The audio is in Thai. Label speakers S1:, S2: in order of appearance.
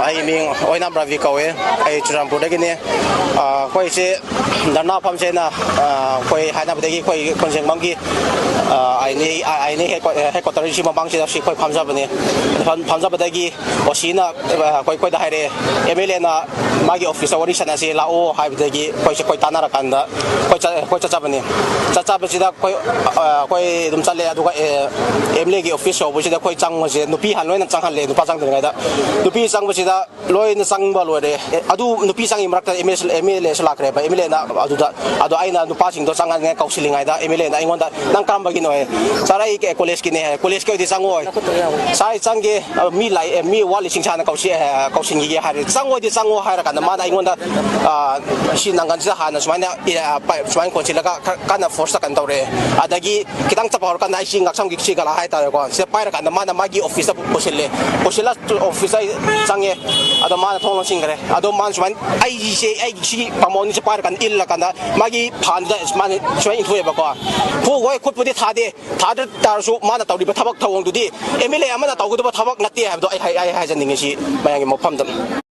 S1: ไอ้มิงโอ้ยน้ำราวิกเอาเองไอ้จุดรำพูดได้กินเนี่ยคุยเสียด้านหน้าพัมเซนะคุยให้น้ำไปได้กี่คุยคนเสียงบางกี่ไอ้นี่ให้กดตรีชิมาบางสิ่งสิ่งคุยพัมซับไปเนี่ยพัมซับไปได้กี่ว่าสีน่ะคุยได้เลยMLAนะมากี่ออฟฟิศวอริชันนะสิลาโอให้ไปได้กี่คุยตานารักันนะคุยจับไปเนี่ยจับไปสิได้คุยดุมจัลเลยดูว่าMLAกี่ออฟฟิศว่าสิได้คุยจังว่าสินุปีหันเลยนั่งจังหันเลยนุปจังถึงไงได้นุปีจังว่าสิได้ลอยนั่งจังบ่ลอยเลยอะดูนุปีจังอิมรักแต่MLAสลากเลยไปMLAนะอะดูไอ้น่ะนุปจังตัวจังหันไงเขาสิลิงไงได้MLAนะไอ้คนนั้นนั่งกำบังกินหน่อยสาระอีกcollegeกินเนี่ยcollegeก็ที่จังโว้ยสายจังกี่มีหลายมีว่าลิชิงชานะเขาสิงกี่หายจังโว้ยที่จังโว้ยหายแล้วกันนะมาไอ้คนนั้นสินั่งกันจะหานะสมัยเนี่ยไปสมัยคนสิแล้วก็กันนะ force กันตัวเลยอะแต่กี่คิดตั้งจะพอกันไอ้สิงกับช่างกี่สิกันละหายตัวเลยก่อนเสียไปแล้วกันนะมากี่ออฟฟิศผู้สิเลยผู้สิละออฟฟิศจังเนี่ยอะแต่มาท้องลงสิงกันเลยอะแต่มาสมัยไอ้สิประมวลจะไปแล้วกันอิลแล้วกันนะมากี่ผ่านได้สมัยสมัยอินทุยบอกว่าผู้ว่าคุณผู้ที่ท่าดีตาสุมาหน้าตัวดีไปทับกทวงดูดีMLAมาหน้าตัวกูตัวทับกนัดที่ให้ตัวไอ้จะนิ่งสิไม่ยังมีมุขพันธ์